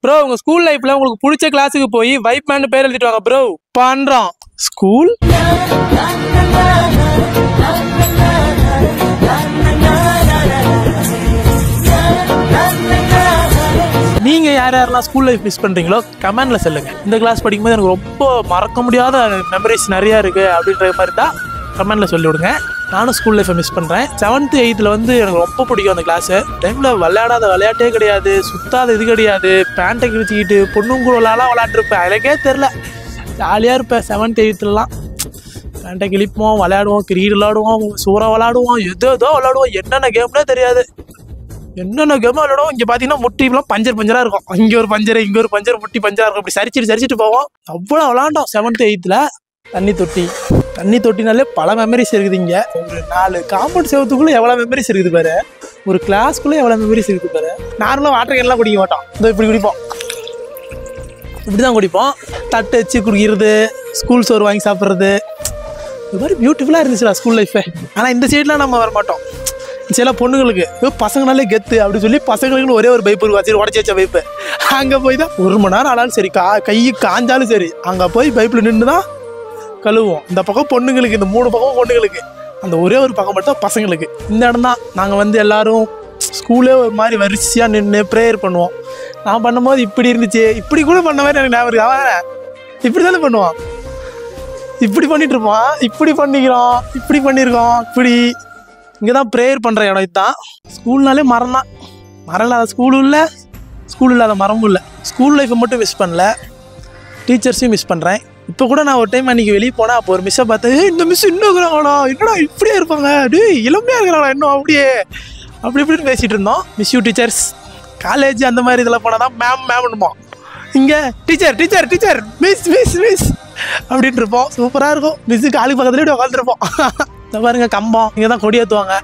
Bro உங்க school லைஃப்ல உங்களுக்கு பிடிச்ச கிளாஸுக்கு போய் வைப் மேன் பேர் எழுதிட்டு வாங்க ப்ரோ. பண்றோம் ஸ்கூல். நீங்க யாரெல்லாம் ஸ்கூல் லைஃப் மிஸ் பண்றீங்களோ கமெண்ட்ல சொல்லுங்க. இந்த கிளாஸ் படிக்கும்போது எனக்கு ரொம்ப மறக்க முடியாத மெமரிஸ் நிறைய இருக்கு அப்படின்ற மாதிரி தான் கமெண்ட்ல சொல்லி விடுங்க. நானும் ஸ்கூல் லைஃப்பை மிஸ் பண்ணுறேன். 7th 8th வந்து எனக்கு ரொம்ப பிடிக்கும் அந்த கிளாஸு. டைமில் விளையாடாத விளையாட்டே கிடையாது, சுத்தாத இது கிடையாது. பேண்ட்டை கிழிச்சிக்கிட்டு பொண்ணுங்களாலாம் விளையாண்டுருப்பேன். எனக்கே தெரில, ஜாலியாக இருப்பேன் 7th 8thலாம். பேண்ட்டை கிழிப்போம், விளையாடுவோம், கிரீட் விளையாடுவோம், சூறாக விளையாடுவோம், ஏதோ விளையாடுவோம். என்னென்ன கேம்னே தெரியாது, என்னென்ன கேமாக விளையாடுவோம். இங்கே பார்த்தீங்கன்னா முட்டிலாம் பஞ்சராக இருக்கும். இங்கே ஒரு பஞ்சர், இங்கே ஒரு பஞ்சர், முட்டி பஞ்சராக இருக்கும். அப்படி சரிச்சிட்டு போவோம். அவ்வளோ விளாண்டோம் 7th 8th. தண்ணி தொட்டினாலே பல மெமரிஸ் இருக்குது. இங்கே ஒரு 4 காம்பவுண்ட் செவத்துக்குள்ளே எவ்வளோ மெமரிஸ் இருக்குது பாரு. ஒரு கிளாஸ்க்குள்ளே எவ்வளோ மெமரிஸ் இருக்குது பாரு. நார்மலாக வாட்டர் கேன்லாம் குடிக்க மாட்டோம், இந்த இப்படி குடிப்போம், இப்படி தான் குடிப்போம். தட்டு வச்சு குடிக்கிறது, ஸ்கூல் சோறு வாங்கி சாப்பிட்றது, இது மாதிரி பியூட்டிஃபுல்லாக இருந்துச்சுடா ஸ்கூல் லைஃபே. ஆனால் இந்த சைட்லாம் நம்ம வர மாட்டோம். சில பொண்ணுங்களுக்கு பசங்கனாலே கெத்து அப்படின்னு சொல்லி பசங்களுக்குன்னு ஒரே ஒரு பைப்பு இருக்கும், சரி உடச்சி வச்ச பைப்பு. அங்கே போய் தான் 1 மணி நேரம் ஆனாலும் சரி, கை காஞ்சாலும் சரி, அங்கே போய் பைப்பில் நின்று தான் கழுவுவோம். இந்த பக்கம் பொண்ணுங்களுக்கு, இந்த 3 பக்கம் பொண்ணுங்களுக்கு, அந்த ஒரே ஒரு பக்கம் மட்டும் பசங்களுக்கு. இந்த இடம் தான் நாங்கள் வந்து எல்லோரும் ஸ்கூலே ஒரு மாதிரி வரிசையாக நின்று ப்ரேயர் பண்ணுவோம். நான் பண்ணும்போது இப்படி இருந்துச்சு, இப்படி கூட பண்ண மாதிரி எனக்கு ஞாபகம் இருக்கு. அவன் இப்படி தானே பண்ணுவான், இப்படி பண்ணிகிட்ருப்போம், இப்படி பண்ணிக்கிறோம், இப்படி பண்ணியிருக்கோம், இப்படி. இங்கே தான் ப்ரேயர் பண்ணுற இடம். இதுதான் ஸ்கூல்னாலே மரம் தான். மரம் இல்லாத ஸ்கூலும் இல்லை, ஸ்கூல் இல்லாத மரமும் இல்லை. ஸ்கூல் லைஃப்பை மட்டும் மிஸ் பண்ணல, டீச்சர்ஸையும் மிஸ் பண்ணுறேன். இப்போ கூட நான் ஒரு டைம் அன்றைக்கி வெளியே போனால் அப்போ ஒரு மிஸ்ஸை பார்த்தேன். இந்த மிஸ் இன்னும் இருக்கிறாங்களா, என்னடா இப்படியே இருப்பாங்க, இளமையாக இருக்கிறாங்களா இன்னும், அப்படியே அப்படி இப்படின்னு பேசிகிட்டு இருந்தோம். Miss you teachers. காலேஜ் அந்த மாதிரி இதில் போனால் தான் மேம்னுமோ. இங்கே டீச்சர் மிஸ் அப்படின்ட்டு இருப்போம். சூப்பராக இருக்கும். மிஸ்ஸு காலுக்கு பக்கத்துலேயே இப்படி உட்காந்துருப்போம். இந்த பாருங்க கம்பம், இங்கே தான் கொடி ஏற்றுவாங்க.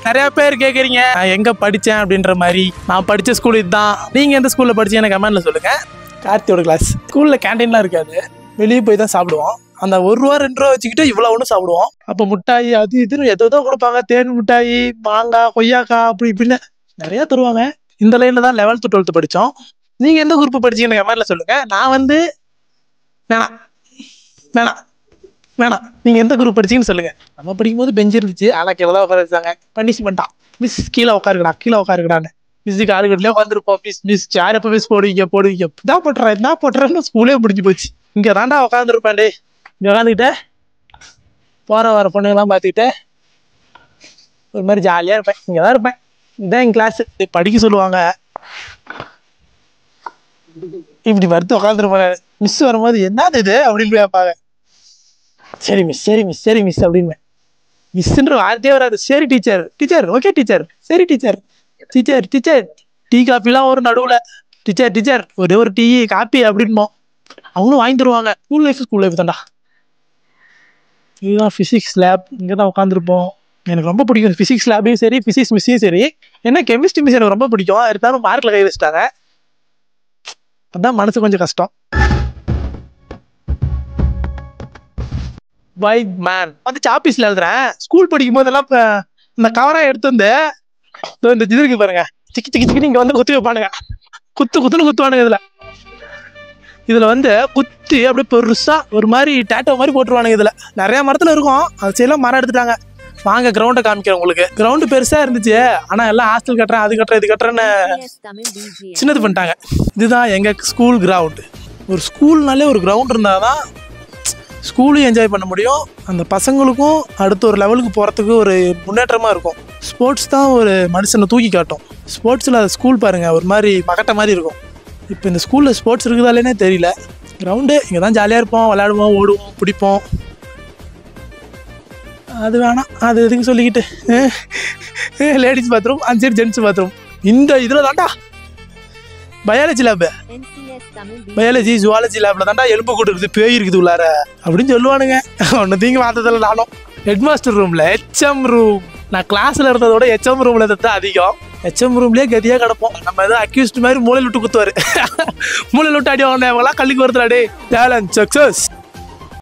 நிறையா பேர் கேட்குறீங்க நான் எங்கே படித்தேன் அப்படின்ற மாதிரி. நான் படித்த ஸ்கூல் இதுதான். நீங்கள் எந்த ஸ்கூலில் படித்தீங்கன்னு கமெண்ட்டில் சொல்லுங்கள். கார்த்தியோட கிளாஸ். ஸ்கூலில் கேன்டீன்லாம் இருக்காது, வெளியே போய் தான் சாப்பிடுவோம். அந்த 1 ரூபா 2 ரூபா வச்சுக்கிட்டு இவ்வளோ ஒன்றும் சாப்பிடுவோம். அப்போ மிட்டாய் அது இதுன்னு எதோ கொடுப்பாங்க. தேன் மிட்டாய், மாங்காய், கொய்யாக்காய், அப்படி இப்படின்னு நிறையா தருவாங்க. இந்த லைனில் தான் 11th 12th படித்தோம். நீங்கள் எந்த குரூப் படிச்சீங்கன்னு கமெண்ட்டில் சொல்லுங்கள். நான் வந்து வேணாம் நீங்கள் எந்த குரூப் படிச்சிங்கன்னு சொல்லுங்கள். நம்ம படிக்கும்போது பெஞ்ச் இருந்துச்சு, ஆனால் கீழே தான் உட்கார வச்சாங்க. பனிஷ்மெண்ட்டான், மிஸ் கீழே உட்காருக்கடான்னு. மிஸ்ஸுக்கு ஆளுகட்லேயே உட்காந்துருப்போம். மிஸ் சேர் எப்போ மிஸ் போடுவீங்க இதான் போட்டுறேன்னு ஸ்கூலே முடிஞ்சு போச்சு. இங்கே தாண்டா உட்காந்துருப்பேன். டே இங்கே உட்காந்துக்கிட்டே போகிற வர பொண்ணுங்கெல்லாம் பார்த்துக்கிட்டே ஒரு மாதிரி ஜாலியாக இருப்பேன். இங்கே தான் இருப்பேன். இதுதான் என் கிளாஸு. படிக்க சொல்லுவாங்க, இப்படி வருத்து உட்காந்துருப்பேன். மிஸ் வரும்போது என்னது இது அப்படின்னு போய் பார்ப்பாங்க. சரி மிஸ் அப்படின்னு. மிஸ்ன்ற வார்த்தையே வராது. சரி டீச்சர் ஓகே சரி டீச்சர் டீ காப்பிலாம் ஒரு நடுவில் டீச்சர் ஒரே ஒரு டீ காப்பி அப்படின்போம். அவங்களும் வாங்கி தருவாங்க. ஸ்கூல் லைஃப் தான்டா. இதுதான் ஃபிசிக்ஸ் லேப். இங்கே தான் உட்காந்துருப்போம். எனக்கு ரொம்ப பிடிக்கும் ஃபிசிக்ஸ் லேபையும் சரி, ஃபிசிக்ஸ் மிஸ்ஸையும் சரி. ஏன்னா கெமிஸ்ட்ரி மிஸ் எனக்கு ரொம்ப பிடிக்கும். இருந்தாலும் மார்க்கில் கை வச்சுட்டாங்க, அதான் மனசு கொஞ்சம் கஷ்டம். வைப் மேன் வந்து சாப்பீஸில் எழுதுறேன். ஸ்கூல் படிக்கும் போதெல்லாம் இப்போ இந்த கவராக எடுத்து வந்து இந்த இது இருக்கு பாருங்க, சிக்கி இங்கே வந்து குத்தி வைப்பானுங்க. குத்துன்னு குத்துவானுங்க. இதில் வந்து குத்தி அப்படியே பெருசாக ஒரு மாதிரி டேட்டோ மாதிரி போட்டுருவானுங்க. இதில் நிறையா மரத்தில் இருக்கும். அது சைடெல்லாம் மரம் எடுத்துட்டாங்க. வாங்க கிரவுண்டை காமிக்கிறேன் உங்களுக்கு. கிரவுண்டு பெருசாக இருந்துச்சு, ஆனால் எல்லாம் ஹாஸ்டல் கட்டுறேன், அது கட்டுறேன், இது கட்டுறேன்னு சின்னது பண்ணிட்டாங்க. இதுதான் எங்கள் ஸ்கூல் கிரவுண்டு. ஒரு ஸ்கூல்னாலே ஒரு கிரவுண்ட் இருந்தால் தான் ஸ்கூலையும் என்ஜாய் பண்ண முடியும், அந்த பசங்களுக்கும் அடுத்த ஒரு லெவலுக்கு போகிறதுக்கு ஒரு முன்னேற்றமாக இருக்கும். ஸ்போர்ட்ஸ் தான் ஒரு மனுஷனை தூக்கி காட்டும். ஸ்போர்ட்ஸில் ஸ்கூல் பாருங்கள் ஒரு மாதிரி மகட்ட மாதிரி இருக்கும். இப்போ இந்த ஸ்கூலில் ஸ்போர்ட்ஸ் இருக்குதாலேனே தெரியல. கிரவுண்டு இங்கே தான் ஜாலியாக இருப்போம், விளையாடுவோம், ஓடுவோம், பிடிப்போம். அது வேணாம், அது எதுக்கு சொல்லிக்கிட்டு. லேடிஸ் பாத்ரூம், அந்த சைடு ஜென்ட்ஸ் பாத்ரூம். இந்த இதில் தாண்டா பயாலஜி லேபு, பயாலஜி ஜுவாலஜி லேப்ல தாண்டா எலும்பு கூட்டு இருக்குது, பேய் இருக்குது உள்ளார அப்படின்னு சொல்லுவானுங்க. ஒன்று தீங்க பார்த்ததில்ல நானும். ஹெட் மாஸ்டர் ரூமில் HM ரூம். நான் கிளாஸில் இருந்ததோட HM ரூமில் தான் அதிகம். HM ரூம்லேயே கதியாக கிடப்போம். நம்ம எதாவது அக்யூஸ்ட் மாதிரி மூளையில் விட்டு குத்துவார். மூளையில் விட்டு அடி வாங்கினவங்களாம் கல்லுக்கு வருதுடா. டே சேலஞ்ச் சக்ஸஸ்.